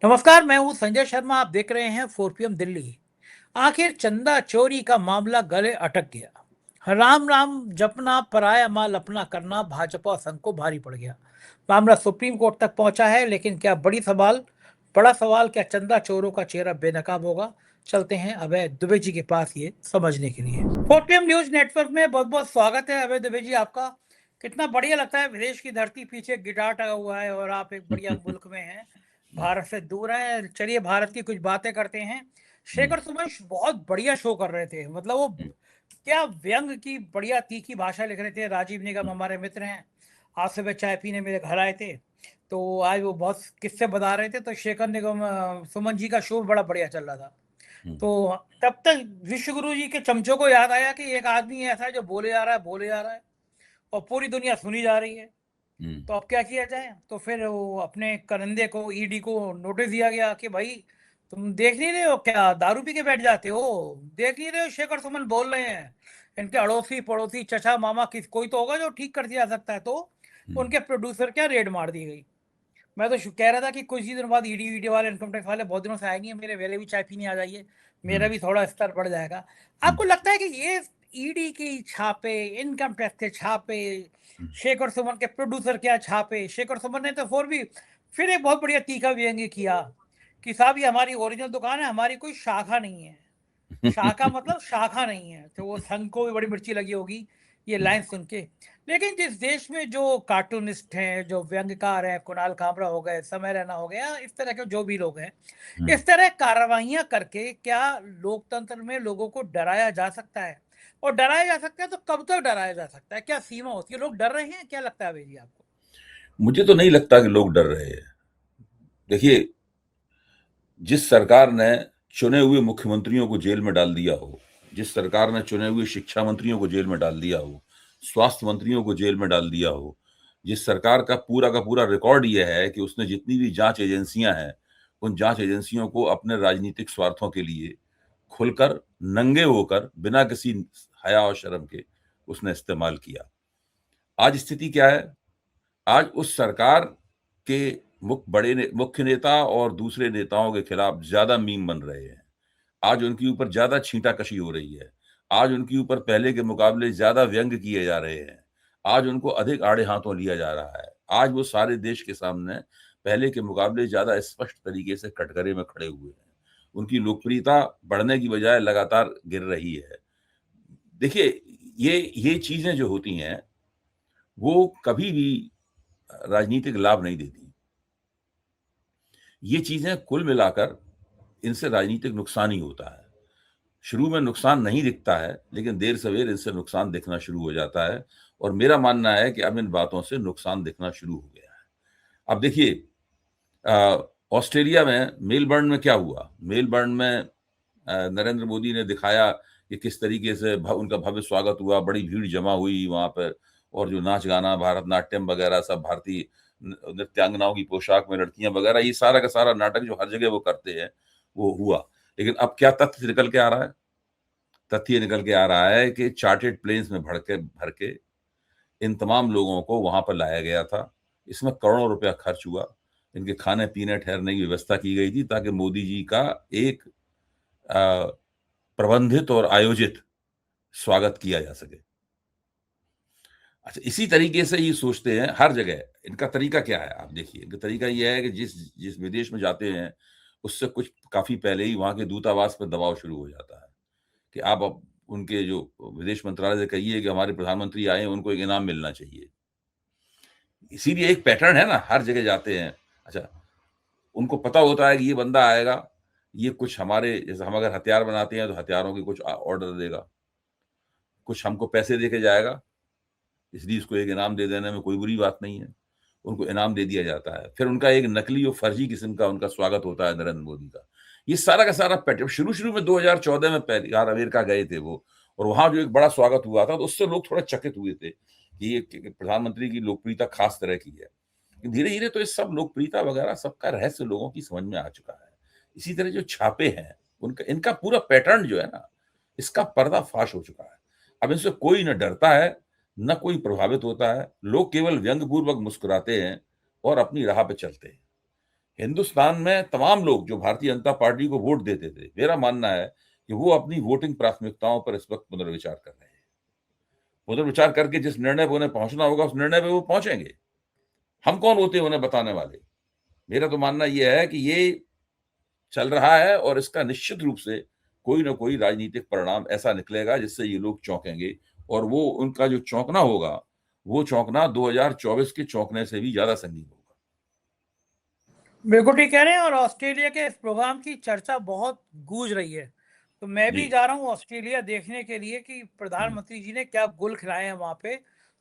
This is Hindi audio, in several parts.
नमस्कार, मैं हूँ संजय शर्मा। आप देख रहे हैं 4 PM दिल्ली। आखिर चंदा चोरी का मामला गले अटक गया। राम राम जपना, पराया माल अपना करना भाजपा संघ को भारी पड़ गया। मामला सुप्रीम कोर्ट तक पहुंचा है, लेकिन क्या बड़ा सवाल, क्या चंदा चोरों का चेहरा बेनकाब होगा? चलते हैं अभय दुबे जी के पास ये समझने के लिए। 4 PM न्यूज नेटवर्क में बहुत बहुत स्वागत है अभय दुबे जी आपका। कितना बढ़िया लगता है, विदेश की धरती पीछे गिटार टंगा हुआ है और आप एक बढ़िया मुल्क में हैं, भारत से दूर है। चलिए भारत की कुछ बातें करते हैं। हुँ, शेखर सुमन बहुत बढ़िया शो कर रहे थे, मतलब वो हुँ, क्या व्यंग की बढ़िया तीखी भाषा लिख रहे थे। राजीव निगम हुँ, हमारे मित्र हैं, आज सुबह चाय पीने मेरे घर आए थे, तो आज वो बहुत किस्से बता रहे थे। तो शेखर निगम सुमन जी का शो बड़ा बढ़िया चल रहा था। हुँ, तो तब तक विश्व गुरु जी के चमचों को याद आया कि एक आदमी ऐसा है जो बोले जा रहा है और पूरी दुनिया सुनी जा रही है। हुँ, तो अब क्या किया जाए? तो फिर वो अपने करंदे को, ईडी को नोटिस दिया गया कि भाई तुम देख नहीं रहे हो क्या, दारू पी के बैठ जाते हो? देख नहीं रहे हो शेखर सुमन बोल रहे हैं, इनके अड़ोसी पड़ोसी चचा मामा किस कोई तो होगा जो ठीक कर दिया सकता है। तो हुँ, उनके प्रोड्यूसर क्या रेड मार दी गई। मैं तो कह रहा था कि कुछ ही दिनों बाद ईडी वीडी वाले, इनकम टैक्स वाले बहुत दिनों से आए नहीं है, मेरे वेले भी चाय पीने आ जाइए, मेरा हुँ, भी थोड़ा स्तर बढ़ जाएगा। हुँ, आपको लगता है कि ये ईडी की छापे, इनकम टैक्स के छापे, हुँ, शेखर सुमन के प्रोड्यूसर क्या छापे? शेखर सुमन ने तो फिर एक बहुत बढ़िया तीखा व्यंग्य किया कि साहब ये हमारी ओरिजिनल दुकान है, हमारी कोई शाखा नहीं है। शाखा मतलब शाखा नहीं है। तो वो संघ को भी बड़ी मिर्ची लगी होगी ये हुँ, लाइन सुन के। लेकिन जिस देश में जो कार्टूनिस्ट हैं, जो व्यंग्यकार हैं, कुणाल कामरा हो गए, समय रैना हो गया, इस तरह के जो भी लोग हैं, हुँ। इस तरह कार्रवाइयां करके क्या लोकतंत्र में लोगों को डराया जा सकता है? और डराया जा सकता है तो कब तक डराया जा सकता है? क्या सीमा होती है? लोग डर रहे हैं, क्या लगता है भाई आपको? मुझे तो नहीं लगता कि लोग डर रहे हैं। देखिए, जिस सरकार ने चुने हुए मुख्यमंत्रियों को जेल में डाल दिया हो, जिस सरकार ने चुने हुए शिक्षा मंत्रियों को जेल में डाल दिया हो, स्वास्थ्य मंत्रियों को जेल में डाल दिया हो, जिस सरकार का पूरा रिकॉर्ड ये है कि उसने जितनी भी जांच एजेंसियां हैं, उन जांच एजेंसियों को अपने राजनीतिक स्वार्थों के लिए खुलकर, नंगे होकर, बिना किसी हया और शर्म के उसने इस्तेमाल किया। आज स्थिति क्या है? आज उस सरकार के मुख्य नेता और दूसरे नेताओं के खिलाफ ज़्यादा मीम बन रहे हैं। आज उनके ऊपर ज़्यादा छींटाकशी हो रही है। आज उनके ऊपर पहले के मुकाबले ज़्यादा व्यंग्य किए जा रहे हैं। आज उनको अधिक आड़े हाथों लिया जा रहा है। आज वो सारे देश के सामने पहले के मुकाबले ज़्यादा स्पष्ट तरीके से कटघरे में खड़े हुए हैं। उनकी लोकप्रियता बढ़ने की बजाय लगातार गिर रही है। देखिए, ये चीज़ें जो होती हैं, वो कभी भी राजनीतिक लाभ नहीं देती। ये चीज़ें कुल मिलाकर इनसे राजनीतिक नुकसान ही होता है। शुरू में नुकसान नहीं दिखता है, लेकिन देर-सवेर इनसे नुकसान दिखना शुरू हो जाता है और मेरा मानना है कि अब इन बातों से नुकसान दिखना शुरू हो गया है। अब देखिए ऑस्ट्रेलिया में मेलबर्न में क्या हुआ? मेलबर्न में नरेंद्र मोदी ने दिखाया कि किस तरीके से उनका भव्य स्वागत हुआ, बड़ी भीड़ जमा हुई वहाँ पर और जो नाच-गाना, भरतनाट्यम वगैरह सब भारतीय नृत्यांगनाओं की पोशाक में लड़कियाँ वगैरह, ये सारा का सारा नाटक जो हर जगह वो करते हैं, वो हुआ। लेकिन अब क्या तथ्य निकल के आ रहा है? तथ्य ये निकल के आ रहा है कि चार्टर्ड प्लेन्स में भर के इन तमाम लोगों को वहाँ पर लाया गया था। इसमें करोड़ों रुपया खर्च हुआ। इनके खाने-पीने, ठहरने की व्यवस्था की गई थी ताकि मोदी जी का एक अ, प्रबंधित और आयोजित स्वागत किया जा सके। अच्छा, इसी तरीके से ये सोचते हैं हर जगह। इनका तरीका क्या है? आप देखिए, इनका तरीका ये है कि जिस जिस विदेश में जाते हैं, उससे कुछ काफ़ी पहले ही वहाँ के दूतावास पर दबाव शुरू हो जाता है कि आप अब उनके जो विदेश मंत्रालय से कहिए कि हमारे प्रधानमंत्री आए हैं, उनको एक इनाम मिलना चाहिए। इसीलिए एक पैटर्न है ना, हर जगह जाते हैं। अच्छा, उनको पता होता है कि ये बंदा आएगा, ये कुछ हमारे जैसे हम अगर हथियार बनाते हैं, तो हथियारों के कुछ ऑर्डर देगा, कुछ हमको पैसे दे के जाएगा, इसलिए इसको एक इनाम दे देने में कोई बुरी बात नहीं है। उनको इनाम दे दिया जाता है। फिर उनका एक नकली और फर्जी किस्म का उनका स्वागत होता है नरेंद्र मोदी का। ये सारा का सारा पैटर्न शुरू-शुरू में 2014 में पहली बार अमेरिका गए थे वो और वहाँ जो एक बड़ा स्वागत हुआ था, तो उससे लोग थोड़ा चकित हुए थे कि ये कि प्रधानमंत्री की लोकप्रियता खास तरह की है। धीरे-धीरे तो ये सब लोकप्रियता वगैरह सबका रहस्य लोगों की समझ में आ चुका है। इसी तरह जो छापे हैं, उनका इनका पूरा पैटर्न जो है ना, इसका पर्दाफ़ाश हो चुका है। अब इनसे कोई ना डरता है, ना कोई प्रभावित होता है। लोग केवल व्यंग्यपूर्वक मुस्कुराते हैं और अपनी राह पे चलते हैं। हिंदुस्तान में तमाम लोग जो भारतीय जनता पार्टी को वोट देते थे, मेरा मानना है कि वो अपनी वोटिंग प्राथमिकताओं पर इस वक्त पुनर्विचार कर रहे हैं। पुनर्विचार करके जिस निर्णय पर उन्हें पहुंचना होगा उस निर्णय पे वो पहुंचेंगे। हम कौन होते हैं उन्हें बताने वाले? मेरा तो मानना यह है कि ये चल रहा है और इसका निश्चित रूप से कोई ना कोई राजनीतिक परिणाम ऐसा निकलेगा जिससे ये लोग चौंकेंगे, और वो उनका जो चौंकना होगा, वो चौंकना 2024 के चौंकने से भी ज्यादा संगीन होगा। बिल्कुल ठीक कह रहे हैं। और ऑस्ट्रेलिया के इस प्रोग्राम की चर्चा बहुत गूंज रही है, तो मैं जी। भी जा रहा हूँ ऑस्ट्रेलिया देखने के लिए कि हम्म, प्रधानमंत्री जी ने क्या गुल खिलाए हैं वहाँ पे।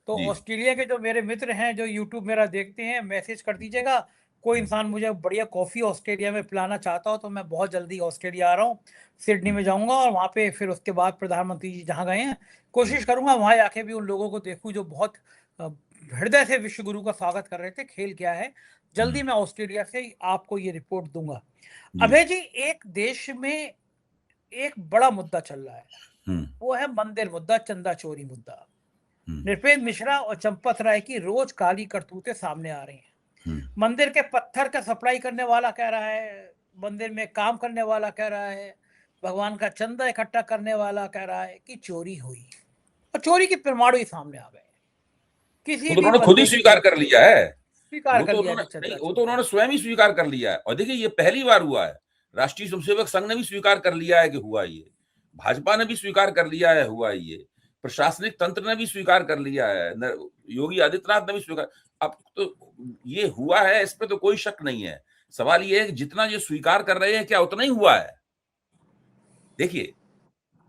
तो जी। ऑस्ट्रेलिया के जो मेरे मित्र हैं जो यूट्यूब मेरा देखते हैं, मैसेज कर दीजिएगा। कोई इंसान मुझे बढ़िया कॉफ़ी ऑस्ट्रेलिया में पिलाना चाहता हो तो मैं बहुत जल्दी ऑस्ट्रेलिया आ रहा हूँ, सिडनी में जाऊँगा और वहाँ पे फिर उसके बाद प्रधानमंत्री जी जहाँ गए हैं, कोशिश करूँगा वहाँ जाके भी उन लोगों को देखूँ जो बहुत अ, हृदय से विश्व गुरु का स्वागत कर रहे थे। खेल क्या है, जल्दी मैं ऑस्ट्रेलिया से आपको ये रिपोर्ट दूंगा। जी। अभय जी, एक देश में एक बड़ा मुद्दा चल रहा है, हम्म। वो है मंदिर मुद्दा, चंदा चोरी मुद्दा। हम्म। नृपेंद्र मिश्रा और चंपत राय की रोज काली करतूतें सामने आ रही हैं। हम्म। मंदिर के पत्थर का सप्लाई करने वाला कह रहा है, मंदिर में काम करने वाला कह रहा है, भगवान का चंदा इकट्ठा करने वाला कह रहा है कि चोरी हुई, और चोरी के प्रमाण भी सामने आ गए। वो किसी तो भी उन्होंने खुद ही बंदे की स्वीकार कर गलती लिया नहीं, है। स्वीकार वो कर तो लिया उन्होंने कि नहीं, चंदा वो तो चोरी उन्होंने है। स्वयं ही स्वीकार कर लिया है। और देखिए ये पहली बार हुआ है। राष्ट्रीय स्वयंसेवक संघ ने भी स्वीकार कर लिया है कि हुआ ये, भाजपा ने भी स्वीकार कर लिया है हुआ ये, प्रशासनिक तंत्र ने भी स्वीकार कर लिया है, योगी आदित्यनाथ ने भी स्वीकार। अब तो ये हुआ है, इस पे तो कोई शक नहीं है। सवाल ये है कि जितना ये स्वीकार कर रहे हैं क्या उतना ही हुआ है? देखिए,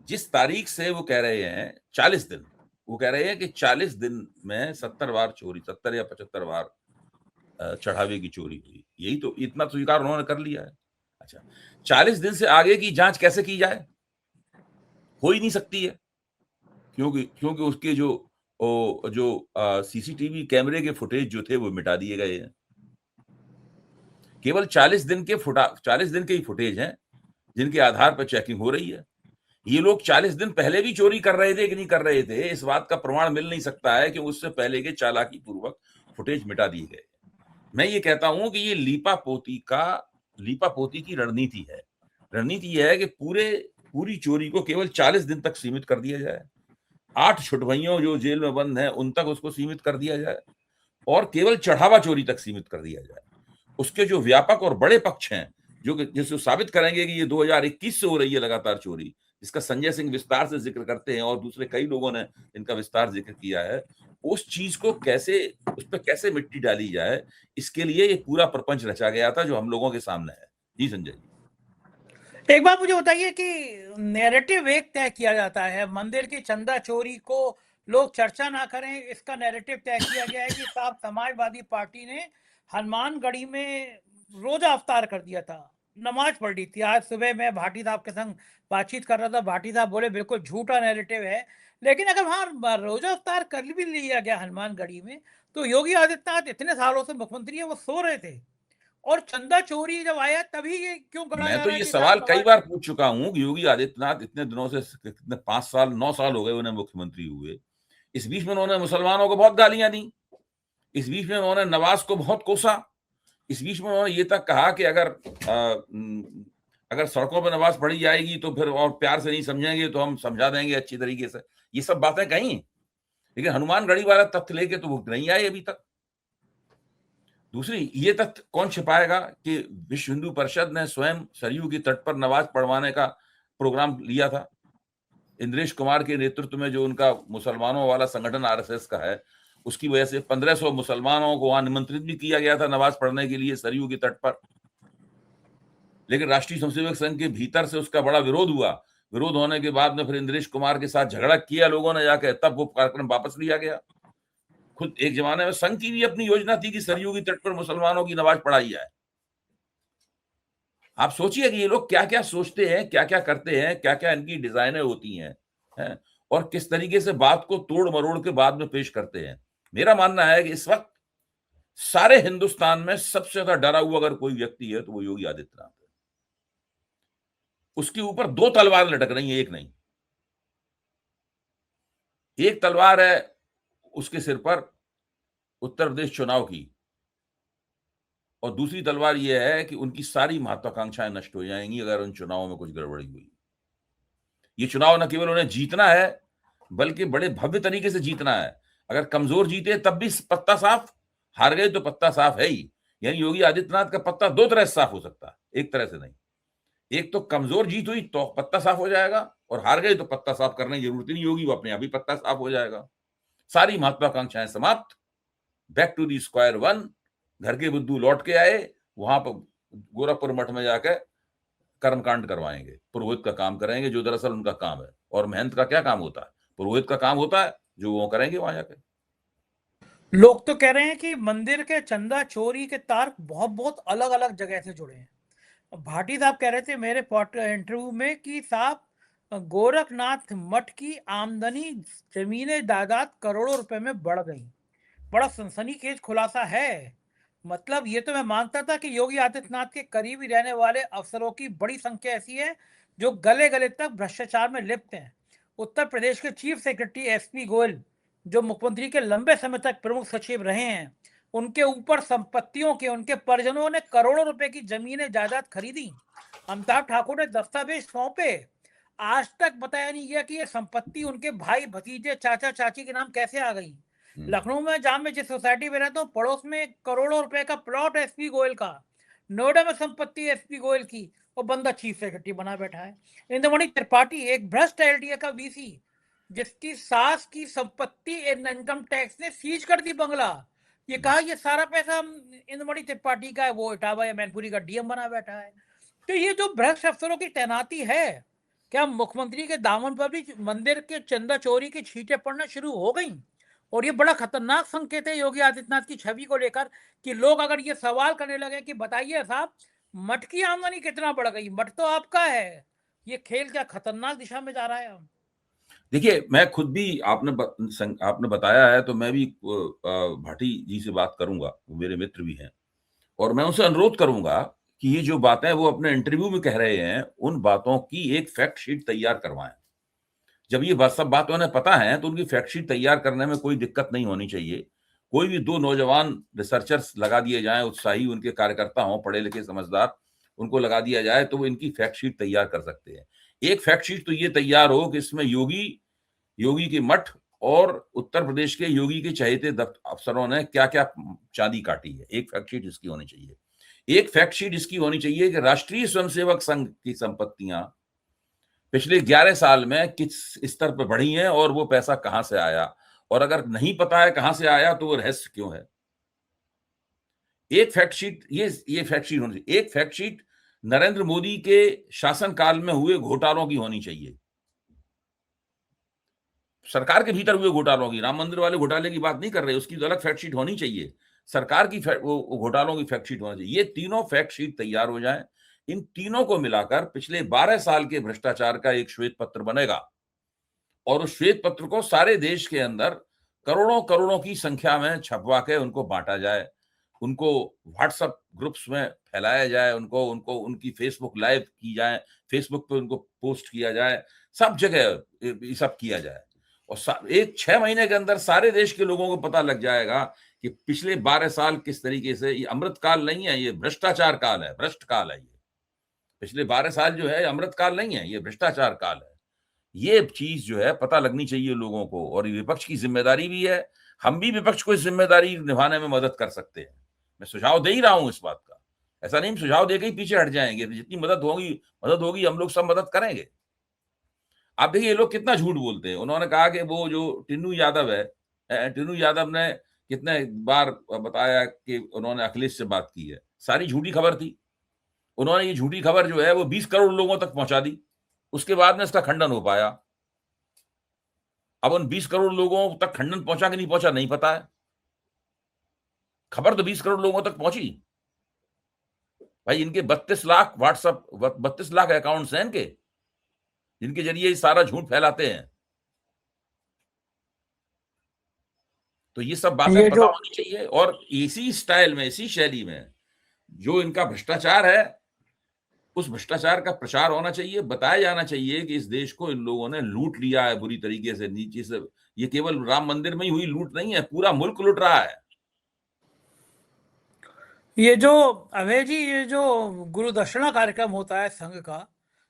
जिस तारीख से वो कह रहे हैं 40 दिन, वो कह रहे हैं कि 40 दिन में 70 बार चोरी, 70 या 75 बार चढ़ावे की चोरी हुई। यही तो, इतना तो स्वीकार उन्होंने कर लिया है। अच्छा, 40 दिन से आगे की जांच कैसे की जाए? हो ही नहीं सकती है, क्योंकि क्योंकि उसके जो सीसीटीवी कैमरे के फुटेज जो थे वो मिटा दिए गए हैं। केवल 40 दिन के ही फुटेज हैं जिनके आधार पर चेकिंग हो रही है। ये लोग 40 दिन पहले भी चोरी कर रहे थे कि नहीं कर रहे थे, इस बात का प्रमाण मिल नहीं सकता है कि उससे पहले के चालाकी पूर्वक फुटेज मिटा दिए गए। मैं ये कहता हूं कि ये लीपापोती की रणनीति है। रणनीति यह है कि पूरी चोरी को केवल 40 दिन तक सीमित कर दिया जाए, 8 छुटभइयों जो जेल में बंद हैं उन तक उसको सीमित कर दिया जाए, और केवल चढ़ावा चोरी तक सीमित कर दिया जाए। उसके जो व्यापक और बड़े पक्ष हैं, जो कि जिसको साबित करेंगे कि ये 2021 से हो रही है लगातार चोरी, जिसका संजय सिंह विस्तार से जिक्र करते हैं और दूसरे कई लोगों ने इनका विस्तार जिक्र किया है, उस चीज को कैसे, उस पर कैसे मिट्टी डाली जाए, इसके लिए ये पूरा प्रपंच रचा गया था जो हम लोगों के सामने है। जी संजय जी। एक बात मुझे बताइए कि नैरेटिव एक तय किया जाता है, मंदिर की चंदा चोरी को लोग चर्चा ना करें, इसका नैरेटिव तय किया गया है कि साहब समाजवादी पार्टी ने हनुमानगढ़ी में रोजा अवतार कर दिया था, नमाज पढ़ ली थी। आज सुबह मैं भाटी साहब के संग बातचीत कर रहा था, भाटी साहब बोले बिल्कुल झूठा नैरेटिव है, लेकिन अगर वहाँ रोजा अवतार कर भी लिया गया हनुमानगढ़ी में, तो योगी आदित्यनाथ इतने सालों से मुख्यमंत्री है, वो सो रहे थे, और चंदा चोरी जब आया तभी ये क्यों गढ़ा मैं जा तो रहा है ये कि साहब सवाल कई नमाज। बार पूछ चुका हूं कि योगी आदित्यनाथ इतने दिनों से, कितने 5 साल 9 साल हो गए उन्हें मुख्यमंत्री हुए, इस बीच में उन्होंने मुसलमानों को बहुत गालियां दी, इस बीच में उन्होंने नवाज को बहुत कोसा, इस बीच में उन्होंने ये तक कहा कि अगर सड़कों पर नमाज पढ़ी जाएगी तो फिर और प्यार से नहीं समझेंगे तो हम समझा देंगे अच्छी तरीके से। ये सब बातें कही, लेकिन हनुमानगढ़ी वाला तथ्य लेके तो वो नहीं आए अभी तक। दूसरी, ये तथ्य कौन छिपाएगा कि विश्व हिंदू परिषद ने स्वयं सरयू के तट पर नमाज पढ़वाने का प्रोग्राम लिया था। इंद्रेश कुमार के नेतृत्व में जो उनका मुसलमानों वाला संगठन आरएसएस का है, उसकी वजह से 1500 मुसलमानों को वहां निमंत्रित भी किया गया था नमाज पढ़ने के लिए सरयू के तट पर। लेकिन राष्ट्रीय स्वयंसेवक संघ के भीतर से उसका बड़ा विरोध हुआ। विरोध होने के बाद में फिर इंद्रेश कुमार के साथ झगड़ा किया लोगों ने जाकर, तब वो कार्यक्रम वापस लिया गया। खुद एक जमाने में संघ की भी अपनी योजना थी कि सरयू के तट पर मुसलमानों की नमाज पढ़ाई जाए। आप सोचिए कि ये लोग क्या क्या सोचते हैं, क्या क्या करते हैं, क्या क्या इनकी डिजाइनें होती हैं, और किस तरीके से बात को तोड़ मरोड़ के बाद में पेश करते हैं। मेरा मानना है कि इस वक्त सारे हिंदुस्तान में सबसे ज्यादा डरा हुआ अगर कोई व्यक्ति है तो वो योगी आदित्यनाथ है। उसके ऊपर 2 तलवार लटक रही है, एक नहीं। एक तलवार है उसके सिर पर उत्तर प्रदेश चुनाव की, और दूसरी तलवार यह है कि उनकी सारी महत्वाकांक्षाएं नष्ट हो जाएंगी अगर उन चुनावों में कुछ गड़बड़ी हुई। ये चुनाव न केवल उन्हें जीतना है बल्कि बड़े भव्य तरीके से जीतना है। अगर कमजोर जीते तब भी पत्ता साफ, हार गए तो पत्ता साफ है ही। यानी योगी आदित्यनाथ का पत्ता दो तरह से साफ हो सकता है, एक तरह से नहीं। एक तो कमजोर जीत हुई तो पत्ता साफ हो जाएगा, और हार गए तो पत्ता साफ करने की जरूरत नहीं होगी, वो अपने आप ही पत्ता साफ हो जाएगा। सारी महत्वाकांक्षाएं समाप्त, back to the square one. घर के बुद्धू लौट के आए, वहां पर गोरखपुर मठ में जाकर कर्मकांड करवाएंगे, पुरोहित का काम करेंगे जो दरअसल उनका काम है। और महंत का क्या काम होता है? पुरोहित का काम होता है जो वो करेंगे वहां जाकर। लोग तो कह रहे हैं कि मंदिर के चंदा चोरी के तार बहुत बहुत अलग अलग जगह से जुड़े हैं। भाटी साहब कह रहे थे मेरे इंटरव्यू में कि साहब गोरखनाथ मठ की आमदनी जमीनें जायदाद करोड़ों रुपए में बढ़ गई। बड़ा सनसनीखेज खुलासा है। मतलब ये तो मैं मानता था कि योगी आदित्यनाथ के करीबी रहने वाले अफसरों की बड़ी संख्या ऐसी है जो गले गले तक भ्रष्टाचार में लिप्त हैं। उत्तर प्रदेश के चीफ सेक्रेटरी एसपी गोयल, जो मुख्यमंत्री के लंबे समय तक प्रमुख सचिव रहे हैं, उनके ऊपर संपत्तियों के उनके परिजनों ने करोड़ों रुपए की जमीनें जायदाद खरीदी। अमिताभ ठाकुर ने दस्तावेज सौंपे। आज तक बताया नहीं गया कि ये संपत्ति उनके भाई भतीजे चाचा चाची के नाम कैसे आ गई। लखनऊ में जहां मैं जिस सोसाइटी में रहता हूँ, पड़ोस में करोड़ों रुपए का प्लॉट है एसपी गोयल का। नोएडा में संपत्ति एसपी गोयल की, और बंदा चीफ सेक्रेटरी बना बैठा है। इंद्रमणि त्रिपाठी एक भ्रष्ट एलडीए का वीसी, जिसकी सास की संपत्ति इनकम टैक्स ने सीज कर दी बंगला। ये कहा ये सारा पैसा इंद्रमणि त्रिपाठी का है, वो इटावा या मैनपुरी का डीएम बना बैठा है। तो ये जो भ्रष्ट अफसरों की तैनाती है, क्या मुख्यमंत्री के दामन पर भी मंदिर के चंदा चोरी की छींटें पड़ना शुरू हो गई? और ये बड़ा खतरनाक संकेत है योगी आदित्यनाथ की छवि को लेकर, कि लोग अगर ये सवाल करने लगे कि बताइए साहब, मठ की आमदनी कितना बढ़ गई, मठ तो आपका है। ये खेल क्या खतरनाक दिशा में जा रहा है। देखिए, मैं खुद भी आपने बताया है तो मैं भी भाटी जी से बात करूंगा, वो मेरे मित्र भी हैं, और मैं उनसे अनुरोध करूंगा कि ये जो बातें वो अपने इंटरव्यू में कह रहे हैं, उन बातों की एक फैक्ट शीट तैयार करवाएं। जब ये सब बातें उन्हें पता है तो उनकी फैक्ट शीट तैयार करने में कोई दिक्कत नहीं होनी चाहिए। कोई भी दो नौजवान रिसर्चर्स लगा दिए जाएं, उत्साही उनके कार्यकर्ता हों, पढ़े लिखे समझदार, उनको लगा दिया जाए तो वो इनकी फैक्ट शीट तैयार कर सकते हैं। एक फैक्ट शीट तो ये तैयार हो कि इसमें योगी के मठ और उत्तर प्रदेश के योगी के चहेते अफसरों ने क्या क्या चांदी काटी है। एक फैक्ट शीट इसकी होनी चाहिए। एक फैक्ट शीट इसकी होनी चाहिए कि राष्ट्रीय स्वयंसेवक संघ की संपत्तियां पिछले 11 साल में किस स्तर पर बढ़ी हैं और वो पैसा कहां से आया, और अगर नहीं पता है कहां से आया तो वो रहस्य क्यों है। एक फैक्ट शीट, ये फैक्ट शीट होनी चाहिए। एक फैक्ट शीट नरेंद्र मोदी के शासनकाल में हुए घोटालों की होनी चाहिए, सरकार के भीतर हुए घोटालों की। राम मंदिर वाले घोटाले की बात नहीं कर रहे, उसकी तो अलग फैक्ट शीट होनी चाहिए। सरकार की वो घोटालों की फैक्ट शीट होनी चाहिए। ये तीनों फैक्ट शीट तैयार हो जाए, इन तीनों को मिलाकर पिछले 12 साल के भ्रष्टाचार का एक श्वेत पत्र बनेगा, और उस श्वेत पत्र को सारे देश के अंदर करोड़ों करोड़ों की संख्या में छपवा के उनको बांटा जाए, उनको व्हाट्सएप ग्रुप्स में फैलाया जाए, उनको उनको उनकी फेसबुक लाइव की जाए, फेसबुक पे उनको पोस्ट किया जाए, सब जगह ये सब किया जाए। और एक 6 महीने के अंदर सारे देश के लोगों को पता लग जाएगा कि पिछले 12 साल किस तरीके से, ये अमृत काल नहीं है, ये भ्रष्टाचार काल है, भ्रष्ट काल है। ये पिछले 12 साल जो है अमृत काल नहीं है, ये भ्रष्टाचार काल है। ये चीज जो है पता लगनी चाहिए लोगों को, और विपक्ष की जिम्मेदारी भी है। हम भी विपक्ष को इस जिम्मेदारी निभाने में मदद कर सकते हैं। मैं सुझाव दे ही रहा हूं इस बात का, ऐसा नहीं सुझाव देके ही पीछे हट जाएंगे। जितनी मदद होगी हम लोग सब मदद करेंगे। आप देखिए ये लोग कितना झूठ बोलते हैं। उन्होंने कहा कि वो जो टिन्नू यादव है, टिन्नू यादव ने कितने बार बताया कि उन्होंने अखिलेश से बात की है, सारी झूठी खबर थी। उन्होंने ये झूठी खबर जो है वो 20 करोड़ लोगों तक पहुंचा दी, उसके बाद में इसका खंडन हो पाया। अब उन 20 करोड़ लोगों तक खंडन पहुंचा कि नहीं पहुंचा नहीं पता है, खबर तो 20 करोड़ लोगों तक पहुंची। भाई इनके 32 लाख व्हाट्सएप 32 लाख अकाउंट्स हैं इनके, जिनके जरिए ये सारा झूठ फैलाते हैं। तो ये सब बातें पता होनी चाहिए, और इसी स्टाइल में, इसी शैली में जो इनका भ्रष्टाचार है, उस भ्रष्टाचार का प्रचार होना चाहिए। बताया जाना चाहिए कि इस देश को इन लोगों ने लूट लिया है बुरी तरीके से, नीचे से। ये केवल राम मंदिर में ही हुई लूट नहीं है, पूरा मुल्क लूट रहा है। ये जो अभय जी, ये जो गुरु दक्षिणा कार्यक्रम होता है संघ का,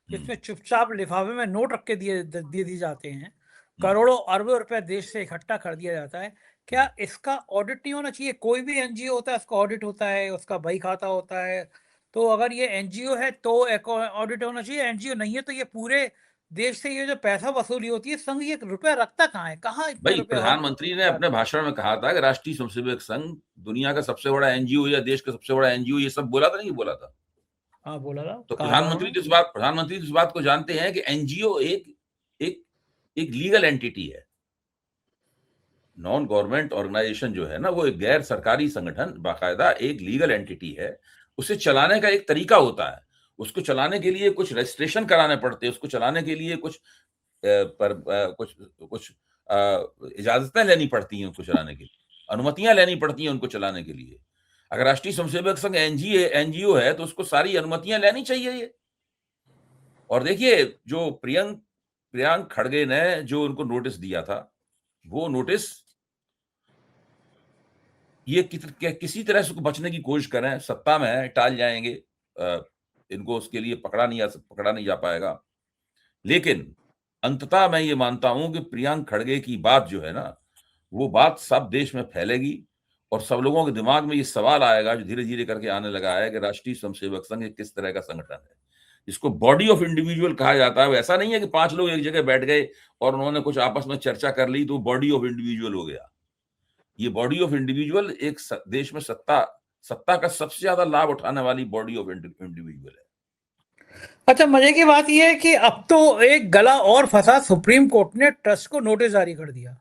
जिसमें चुपचाप लिफाफे में नोट रख के दे दी जाते हैं, करोड़ों अरबों रुपए देश से इकट्ठा कर दिया जाता है, क्या इसका ऑडिट नहीं होना चाहिए? कोई भी एनजीओ होता है, उसका ऑडिट होता है, उसका बही खाता होता है। तो अगर ये एनजीओ है तो ऑडिट होना चाहिए, एनजीओ नहीं है तो ये पूरे देश से ये जो पैसा वसूली होती है, संघ ये रुपया रखता कहाँ है? कहाँ इतने भाई, रुपए हर प्रधानमंत्री ने अपने जाते हैं? भाषण में कहा था कि राष्ट्रीय स्वयंसेवक संघ दुनिया का सबसे बड़ा एनजीओ या देश का सबसे बड़ा एनजीओ, ये सब बोला था, नहीं बोला था? हाँ, बोला था, तो कहा था उन्होंने। प्रधानमंत्री इस बात को जानते हैं कि एनजीओ एक एक एक लीगल एंटिटी है। नॉन गवर्नमेंट ऑर्गेनाइजेशन जो है ना, वो एक गैर सरकारी संगठन बाकायदा एक लीगल एंटिटी है। उसे चलाने का एक तरीका होता है। उसको चलाने के लिए कुछ रजिस्ट्रेशन कराने पड़ते हैं, उसको चलाने के लिए कुछ कुछ कुछ इजाजतें लेनी पड़ती हैं उनको चलाने के लिए, अनुमतियां लेनी पड़ती हैं उनको चलाने के लिए। अगर राष्ट्रीय स्वयंसेवक संघ एनजीओ है तो उसको सारी अनुमतियां लेनी चाहिए ये। और देखिए, जो प्रियांक खड़गे ने जो उनको नोटिस दिया था, वो नोटिस ये किसी तरह से बचने की कोशिश करें, सत्ता में है, टाल जाएंगे, इनको उसके लिए पकड़ा नहीं जा पाएगा। लेकिन अंततः मैं ये मानता हूं कि प्रियांक खड़गे की बात जो है ना, वो बात सब देश में फैलेगी और सब लोगों के दिमाग में ये सवाल आएगा, जो धीरे धीरे करके आने लगा है, कि राष्ट्रीय स्वयंसेवक संघ किस तरह का संगठन है। इसको बॉडी ऑफ इंडिविजुअल कहा जाता है। वो ऐसा नहीं है कि 5 लोग एक जगह बैठ गए और उन्होंने कुछ आपस में चर्चा कर ली तो बॉडी ऑफ इंडिविजुअल हो गया। ये बॉडी ऑफ इंडिविजुअल एक देश में सत्ता का सबसे ज्यादा लाभ उठाने वाली बॉडी ऑफ इंडिविजुअल है। अच्छा, मजे की बात यह है कि अब तो एक गला और फंसा, सुप्रीम कोर्ट ने ट्रस्ट को नोटिस जारी कर दिया।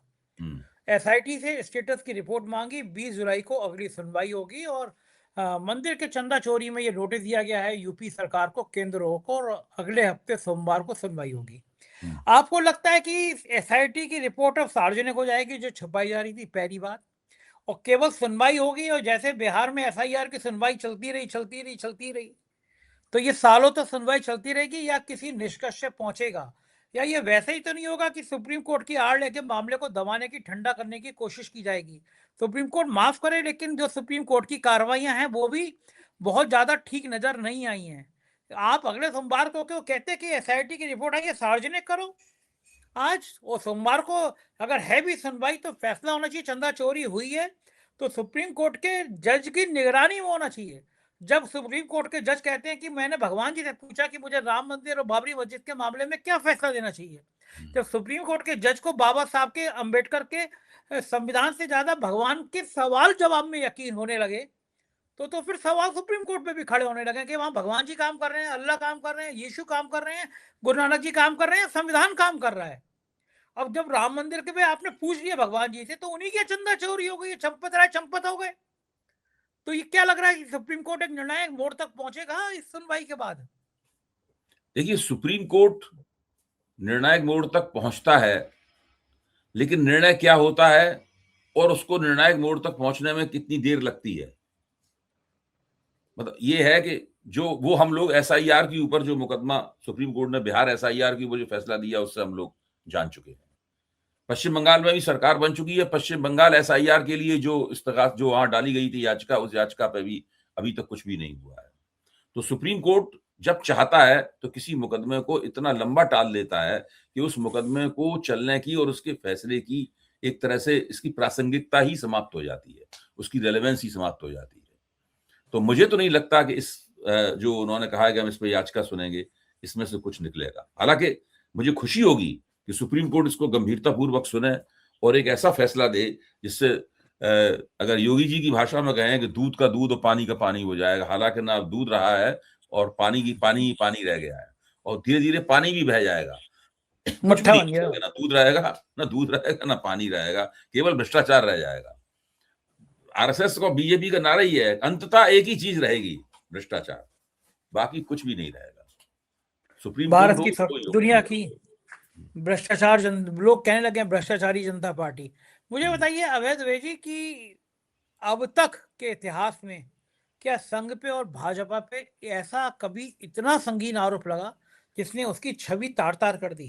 एसआईटी से स्टेटस की रिपोर्ट मांगी, 20 जुलाई को अगली सुनवाई होगी और मंदिर के चंदा चोरी में ये नोटिस दिया गया है यूपी सरकार को, केंद्र को, और अगले हफ्ते सोमवार को सुनवाई होगी। आपको लगता है कि एसआईटी की रिपोर्ट अब सार्वजनिक हो जाएगी जो छुपाई जा रही थी? पहली बात। और केवल सुनवाई होगी, और जैसे बिहार में एफआईआर की सुनवाई चलती रही, तो ये सालों तक सुनवाई चलती रहेगी या किसी निष्कर्ष पे पहुंचेगा? या ये वैसे ही तो नहीं होगा कि सुप्रीम कोर्ट की आड़ लेके मामले को दबाने की, ठंडा करने की कोशिश की जाएगी? सुप्रीम कोर्ट माफ करे, लेकिन जो सुप्रीम कोर्ट की कार्रवाइयां हैं वो भी बहुत ज्यादा ठीक नजर नहीं आई हैं। आप अगले सोमवार को क्यों कहते कि एसआईटी की रिपोर्ट आई है, सार्वजनिक करो आज, और सोमवार को अगर है भी सुनवाई तो फैसला होना चाहिए। चंदा चोरी हुई है तो सुप्रीम कोर्ट के जज की निगरानी में होना चाहिए। जब सुप्रीम कोर्ट के जज कहते हैं कि मैंने भगवान जी से पूछा कि मुझे राम मंदिर और बाबरी मस्जिद के मामले में क्या फैसला देना चाहिए, जब सुप्रीम कोर्ट के जज को बाबा साहब के, अंबेडकर के संविधान से ज्यादा भगवान के सवाल जवाब में यकीन होने लगे, तो फिर सवाल सुप्रीम कोर्ट पे भी खड़े होने लगे कि वहां भगवान जी काम कर रहे हैं, अल्लाह काम कर रहे हैं, यीशु काम कर रहे हैं, गुरु नानक जी काम कर रहे हैं, संविधान काम कर रहा है। अब जब राम मंदिर के पे आपने पूछ लिया भगवान जी से, तो उन्हीं की चंदा चोरी हो गई, चंपत राय चंपत हो गए। तो ये क्या लग रहा है कि सुप्रीम कोर्ट एक निर्णायक मोड़ तक पहुंचेगा इस सुनवाई के बाद? देखिए, सुप्रीम कोर्ट निर्णायक मोड़ तक पहुंचता है, लेकिन निर्णय क्या होता है और उसको निर्णायक मोड़ तक पहुंचने में कितनी देर लगती है, मतलब ये है कि जो वो हम लोग एसआईआर के ऊपर जो मुकदमा सुप्रीम कोर्ट ने बिहार एसआईआर के ऊपर जो फैसला दिया, उससे हम लोग जान चुके हैं। पश्चिम बंगाल में भी सरकार बन चुकी है। पश्चिम बंगाल एसआईआर के लिए जो इस्तगास जो वहां डाली गई थी याचिका, उस याचिका पे भी अभी तक कुछ भी नहीं हुआ है। तो सुप्रीम कोर्ट जब चाहता है तो किसी मुकदमे को इतना लंबा टाल देता है कि उस मुकदमे को चलने की और उसके फैसले की एक तरह से इसकी प्रासंगिकता ही समाप्त हो जाती है, उसकी रेलेवेंस ही समाप्त हो जाती है। तो मुझे तो नहीं लगता कि इस जो उन्होंने कहा है कि हम इस पर याचिका सुनेंगे, इसमें से कुछ निकलेगा। हालांकि मुझे खुशी होगी कि सुप्रीम कोर्ट इसको गंभीरता पूर्वक सुने और एक ऐसा फैसला दे जिससे अगर योगी जी की भाषा में कहें कि दूध का दूध और पानी का पानी हो जाएगा। हालांकि ना दूध रहा है और पानी ही पानी रह गया है, और धीरे धीरे पानी भी बह जाएगा। कुछ भी मट्ठा नहीं बन गया। बचेगा, ना दूध रहेगा ना पानी रहेगा, केवल भ्रष्टाचार रह जाएगा। आरएसएस का, बीजेपी का नारा ही है, अंततः एक ही चीज रहेगी, भ्रष्टाचार, बाकी कुछ भी नहीं रहेगा। सुप्रीम कोर्ट भारत हो की कोई हो। दुनिया की भ्रष्टाचार लोग कहने लगे हैं भ्रष्टाचारी जनता पार्टी। मुझे बताइए अवैध द्विवेदी की अब तक के इतिहास में क्या संघ पे और भाजपा पे ऐसा कभी इतना संगीन आरोप लगा जिसने उसकी छवि तार तार कर दी?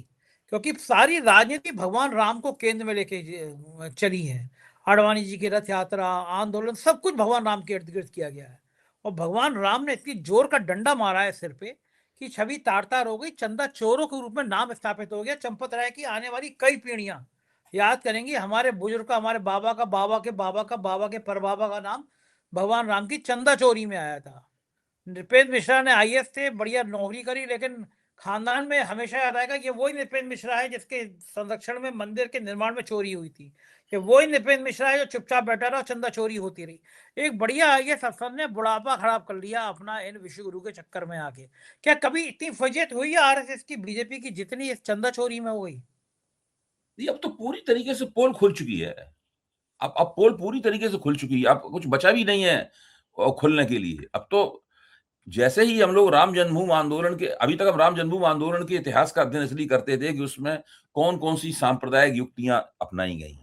क्योंकि सारी राजनीति भगवान राम को केंद्र में लेके चली है। आडवाणी जी की रथ यात्रा, आंदोलन, सब कुछ भगवान राम के इर्द गिर्द किया गया है। और भगवान राम ने इतनी जोर का डंडा मारा है सिर पे कि छवि तार-तार हो गई, चंदा चोरों के रूप में नाम स्थापित हो गया। चंपत राय की आने वाली कई पीढ़ियाँ याद करेंगी हमारे बुजुर्ग का, हमारे बाबा का, बाबा के बाबा का, बाबा के परबाबा का नाम भगवान राम की चंदा चोरी में आया था। नृपेंद्र मिश्रा ने आईएएस थे, बढ़िया नौकरी करी, लेकिन खानदान में हमेशा याद आएगा कि वही नृपेंद्र मिश्रा है जिसके संरक्षण में मंदिर के निर्माण में चोरी हुई थी। कि वही नृपेंद्र मिश्रा है जो चुपचाप बैठा रहा, चंदा चोरी होती रही। एक बढ़िया आईएएस अफसर ने बुढ़ापा खराब कर लिया अपना इन विश्व गुरु के चक्कर में आके। क्या कभी इतनी फजीयत हुई है आरएसएस की, बीजेपी की, जितनी इस चंदा चोरी में हो गई? ये अब तो पूरी तरीके से पोल खुल चुकी है। अब पोल पूरी तरीके से खुल चुकी है, अब कुछ बचा भी नहीं है खुलने के लिए। अब तो जैसे ही हम लोग राम जन्मभूमि आंदोलन के, अभी तक हम राम जन्मभूमि आंदोलन के इतिहास का अध्ययन इसलिए करते थे कि उसमें कौन-कौन सी सांप्रदायिक युक्तियाँ अपनाई गई।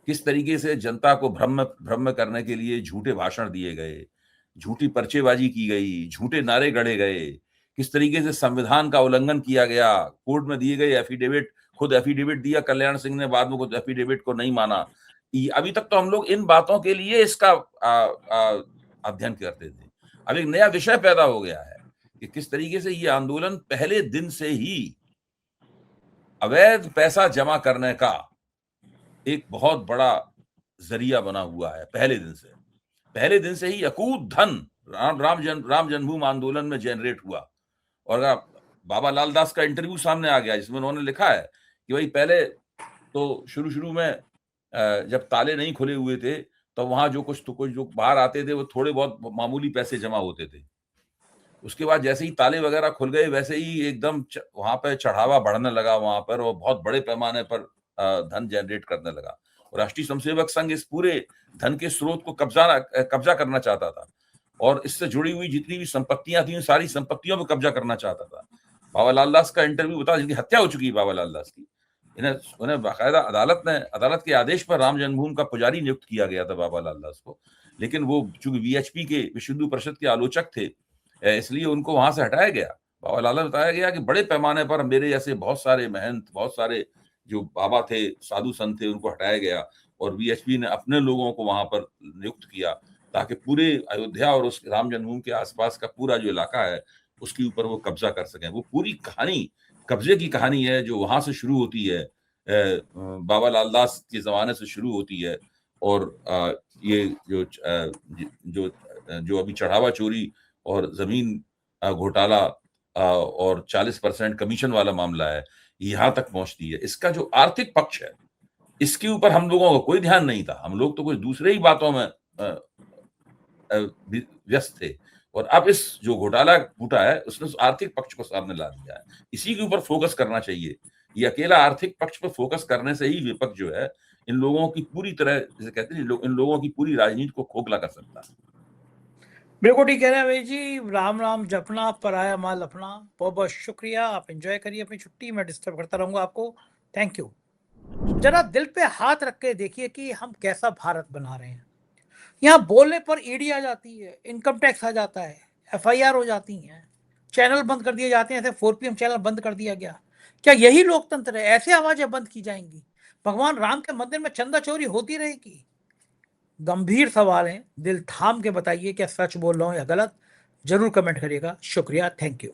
किस तरीके से जनता को भ्रम करने के लिए झूठे भाषण दिए गए, झूठी पर्चेबाजी की गई, झूठे नारे गढ़े गए, किस तरीके से संविधान का उल्लंघन किया गया, कोर्ट में दिए गए एफिडेविट, खुद एफिडेविट दिया कल्याण सिंह ने, बाद में खुद एफिडेविट को नहीं माना। अभी तक तो हम लोग इन बातों के लिए इसका अध्ययन करते थे। अब एक नया विषय पैदा हो गया है कि किस तरीके से ये आंदोलन पहले दिन से ही अवैध पैसा जमा करने का एक बहुत बड़ा जरिया बना हुआ है। पहले दिन से ही अकूत धन राम जन्मभूमि आंदोलन में जनरेट हुआ। और अगर बाबा लाल दास का इंटरव्यू सामने आ गया जिसमें उन्होंने लिखा है कि भाई पहले तो शुरू में जब ताले नहीं खुले हुए थे तो वहां जो कुछ जो बाहर आते थे वो थोड़े बहुत मामूली पैसे जमा होते थे। उसके बाद जैसे ही ताले वगैरह खुल गए वैसे ही एकदम वहां पर चढ़ावा बढ़ने लगा वहां पर, और बहुत बड़े पैमाने पर धन जनरेट करने लगा। और राष्ट्रीय स्वयंसेवक संघ इस पूरे धन के स्रोत को कब्जा करना चाहता था और इससे जुड़ी हुई जितनी भी संपत्तियां थी उन सारी संपत्तियों पर कब्जा करना चाहता था। बाबा लाल दास का इंटरव्यू बता, जिनकी हत्या हो चुकी है बाबा लाल दास की, उन्हें बाकायदा अदालत के आदेश पर राम जन्मभूमि का पुजारी नियुक्त किया गया था बाबा लाल दास को। लेकिन वो चूंकि वीएचपी के, विश्व हिंदू परिषद के आलोचक थे, इसलिए उनको वहां से हटाया गया। बाबा लाल ने बताया गया कि बड़े पैमाने पर मेरे जैसे बहुत सारे महंत, बहुत सारे जो बाबा थे, साधु संत थे, उनको हटाया गया और वीएचपी ने अपने लोगों को वहां पर नियुक्त किया ताकि पूरे अयोध्या और उस राम जन्मभूमि के आसपास का पूरा जो इलाका है उसके ऊपर वो कब्जा कर सकें। वो पूरी कहानी कब्जे की कहानी है जो वहां से शुरू होती है, बाबा लाल दास के जमाने से शुरू होती है। और ये जो अभी चढ़ावा चोरी और जमीन घोटाला और 40% कमीशन वाला मामला है, यहां तक पहुंचती है। इसका जो आर्थिक पक्ष है इसके ऊपर हम लोगों का कोई ध्यान नहीं था। हम लोग तो कुछ दूसरे ही बातों में व्यस्त थे। और अब इस जो घोटाला फूटा है उसने आर्थिक पक्ष को सामने ला दिया है। इसी के ऊपर फोकस करना चाहिए। ये अकेला आर्थिक पक्ष पर फोकस करने से ही विपक्ष जो है इन लोगों की पूरी तरह, जैसे कहते हैं, इन लोगों की पूरी राजनीति को खोखला कर सकता है। बिल्कुल ठीक कह रहे हैं भाई जी। राम राम जपना, पराया माल अपना। बहुत बहुत शुक्रिया। आप एंजॉय करिए अपनी छुट्टी। मैं डिस्टर्ब करता रहूंगा आपको। Thank you. जरा दिल पे हाथ रख के देखिए कि हम कैसा भारत बना रहे हैं। यहाँ बोलने पर ईडी आ जाती है, इनकम टैक्स आ जाता है, एफआईआर हो जाती है, चैनल बंद कर दिए जाते हैं। ऐसे 4PM चैनल बंद कर दिया गया। क्या यही लोकतंत्र है? ऐसे आवाजें बंद की जाएंगी? भगवान राम के मंदिर में चंदा चोरी होती रहेगी? गंभीर सवाल है। दिल थाम के बताइए क्या सच बोल रहा हूं या गलत। जरूर कमेंट करिएगा। शुक्रिया। Thank you.